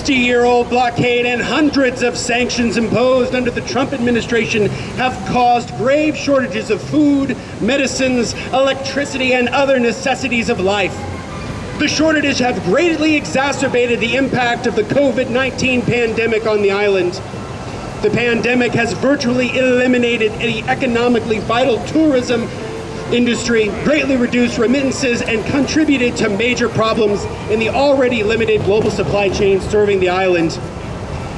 60-year-old blockade and hundreds of sanctions imposed under the Trump administration have caused grave shortages of food, medicines, electricity, and other necessities of life. The shortages have greatly exacerbated the impact of the COVID-19 pandemic on the island. The pandemic has virtually eliminated the economically vital tourism industry, greatly reduced remittances, and contributed to major problems in the already limited global supply chain serving the island.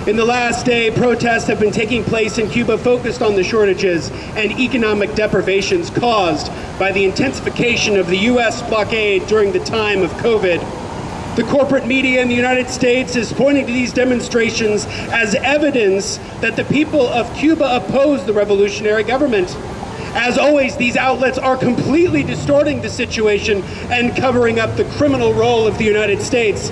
In the last day, protests have been taking place in Cuba focused on the shortages and economic deprivations caused by the intensification of the U.S. blockade during the time of COVID. The corporate media in the United States is pointing to these demonstrations as evidence that the people of Cuba oppose the revolutionary government. As always, these outlets are completely distorting the situation and covering up the criminal role of the United States.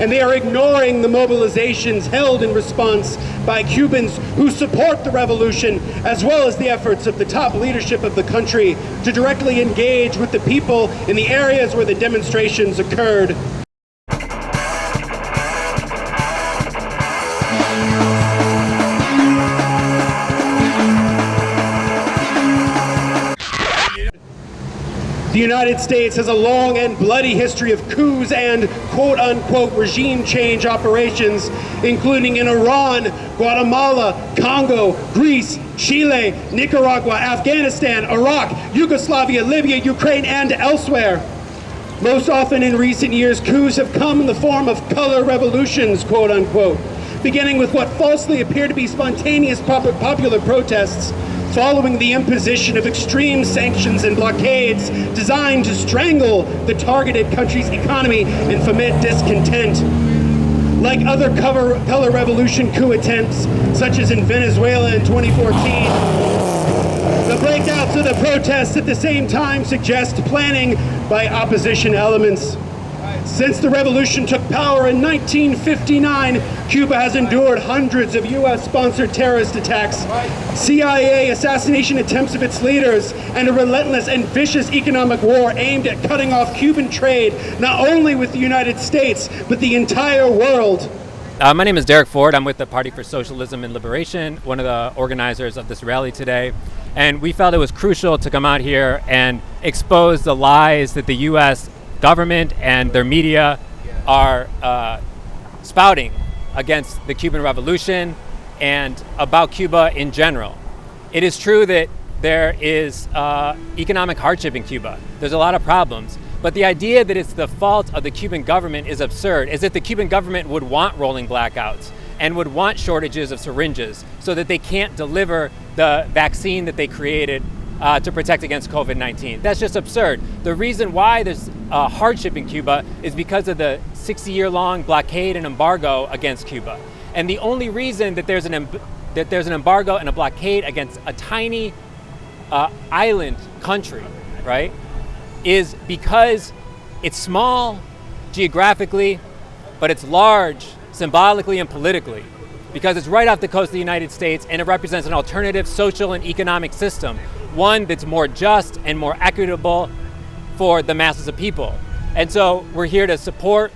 And they are ignoring the mobilizations held in response by Cubans who support the revolution, as well as the efforts of the top leadership of the country to directly engage with the people in the areas where the demonstrations occurred. The United States has a long and bloody history of coups and quote-unquote regime change operations, including in Iran, Guatemala, Congo, Greece, Chile, Nicaragua, Afghanistan, Iraq, Yugoslavia, Libya, Ukraine, and elsewhere. Most often in recent years, coups have come in the form of color revolutions, quote-unquote, beginning with what falsely appear to be spontaneous popular protests, following the imposition of extreme sanctions and blockades designed to strangle the targeted country's economy and foment discontent. Like other color revolution coup attempts, such as in Venezuela in 2014, the breakouts of the protests at the same time suggest planning by opposition elements. Since the revolution took power in 1959, Cuba has endured hundreds of U.S.-sponsored terrorist attacks, CIA assassination attempts of its leaders, and a relentless and vicious economic war aimed at cutting off Cuban trade, not only with the United States, but the entire world. My name is Derek Ford. I'm with the Party for Socialism and Liberation, one of the organizers of this rally today. And we felt it was crucial to come out here and expose the lies that the U.S. government and their media are spouting against the Cuban Revolution and about Cuba in general. It is true that there is economic hardship in Cuba. There's a lot of problems. But the idea that it's the fault of the Cuban government is absurd, as if the Cuban government would want rolling blackouts and would want shortages of syringes so that they can't deliver the vaccine that they created to protect against COVID-19. That's just absurd. The reason why there's hardship in Cuba is because of the 60-year-long blockade and embargo against Cuba. And the only reason that there's an embargo and a blockade against a tiny island country, right, is because it's small geographically, but it's large symbolically and politically, because it's right off the coast of the United States and it represents an alternative social and economic system, one that's more just and more equitable for the masses of people. And so we're here to support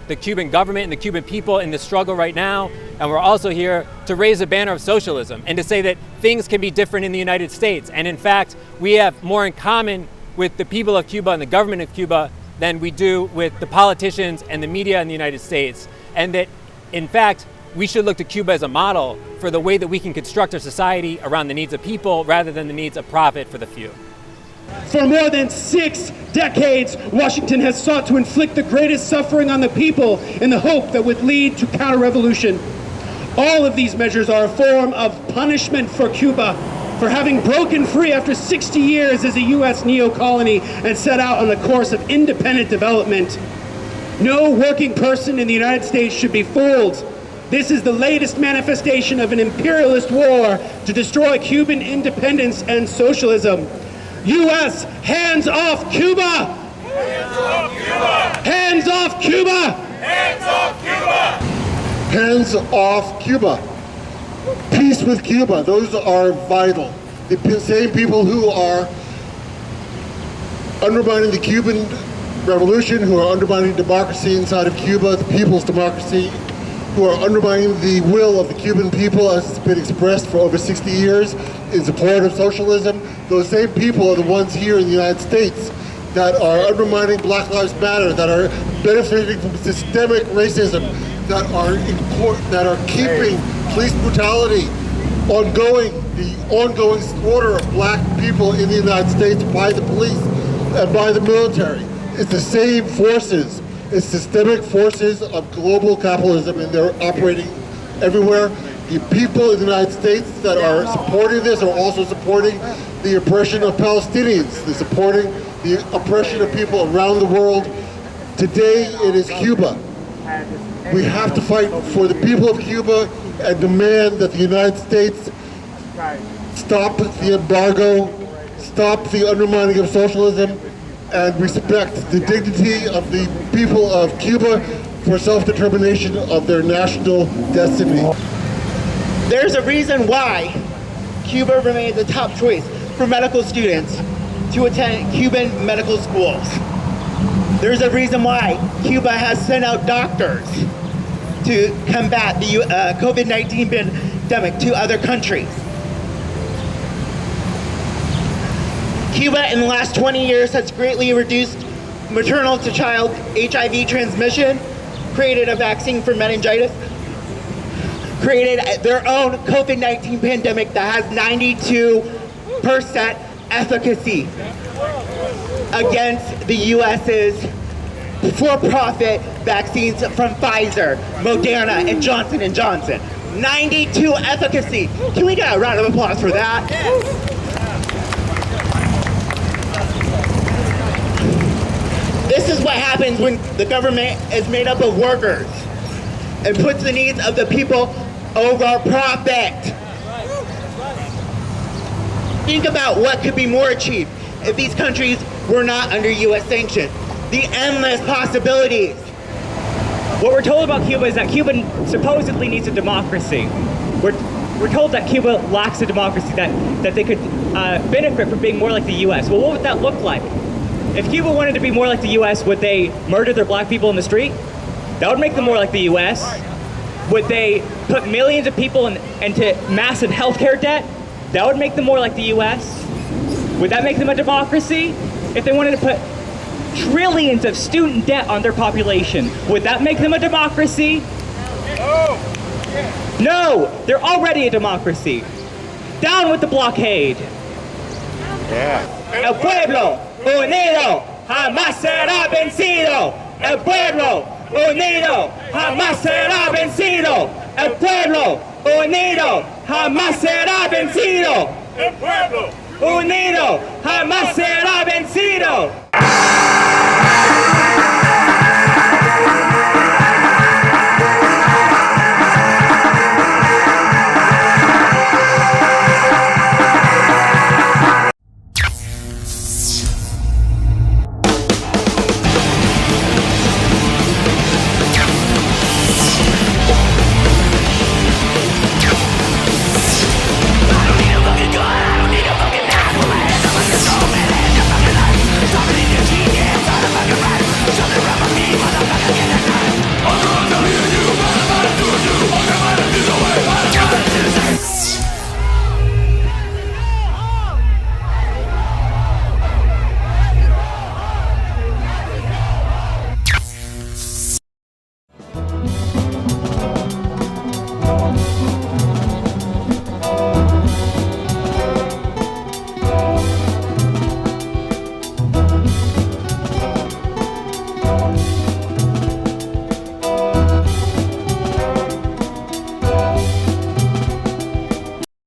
the Cuban government and the Cuban people in the struggle right now, and we're also here to raise a banner of socialism and to say that things can be different in the United States. And in fact, we have more in common with the people of Cuba and the government of Cuba than we do with the politicians and the media in the United States. And that, in fact, we should look to Cuba as a model for the way that we can construct our society around the needs of people rather than the needs of profit for the few. For more than 6 decades, Washington has sought to inflict the greatest suffering on the people in the hope that would lead to counter-revolution. All of these measures are a form of punishment for Cuba for having broken free after 60 years as a U.S. neo-colony and set out on a course of independent development. No working person in the United States should be fooled. This is the latest manifestation of an imperialist war to destroy Cuban independence and socialism. U.S., hands off Cuba! Hands off Cuba! Hands off Cuba! Hands off Cuba! Hands off Cuba. Peace with Cuba. Those are vital. The same people who are undermining the Cuban Revolution, who are undermining democracy inside of Cuba, the people's democracy, who are undermining the will of the Cuban people as it's been expressed for over 60 years in support of socialism. Those same people are the ones here in the United States that are undermining Black Lives Matter, that are benefiting from systemic racism, that are keeping police brutality ongoing, the ongoing slaughter of black people in the United States by the police and by the military. It's the same forces. It's systemic forces of global capitalism, and they're operating everywhere. The people in the United States that are supporting this are also supporting the oppression of Palestinians. They're supporting the oppression of people around the world. Today it is Cuba. We have to fight for the people of Cuba and demand that the United States stop the embargo, stop the undermining of socialism, and respect the dignity of the people of Cuba for self-determination of their national destiny. There's a reason why Cuba remains a top choice for medical students to attend Cuban medical schools. There's a reason why Cuba has sent out doctors to combat the COVID-19 pandemic to other countries. Cuba in the last 20 years has greatly reduced maternal to child HIV transmission, created a vaccine for meningitis, created their own COVID-19 pandemic that has 92% efficacy against the US's for-profit vaccines from Pfizer, Moderna, and Johnson & Johnson. 92 efficacy. Can we get a round of applause for that? This is what happens when the government is made up of workers and puts the needs of the people over profit. Think about what could be more achieved if these countries were not under U.S. sanctions. The endless possibilities. What we're told about Cuba is that Cuba supposedly needs a democracy. We're told that Cuba lacks a democracy, that they could benefit from being more like the U.S. Well, what would that look like? If Cuba wanted to be more like the U.S., would they murder their black people in the street? That would make them more like the U.S. Would they put millions of people into massive healthcare debt? That would make them more like the U.S. Would that make them a democracy? If they wanted to put trillions of student debt on their population, would that make them a democracy? No, they're already a democracy. Down with the blockade. El pueblo unido jamás será vencido. El pueblo unido jamás será vencido. El pueblo unido jamás será vencido. El pueblo unido jamás será vencido.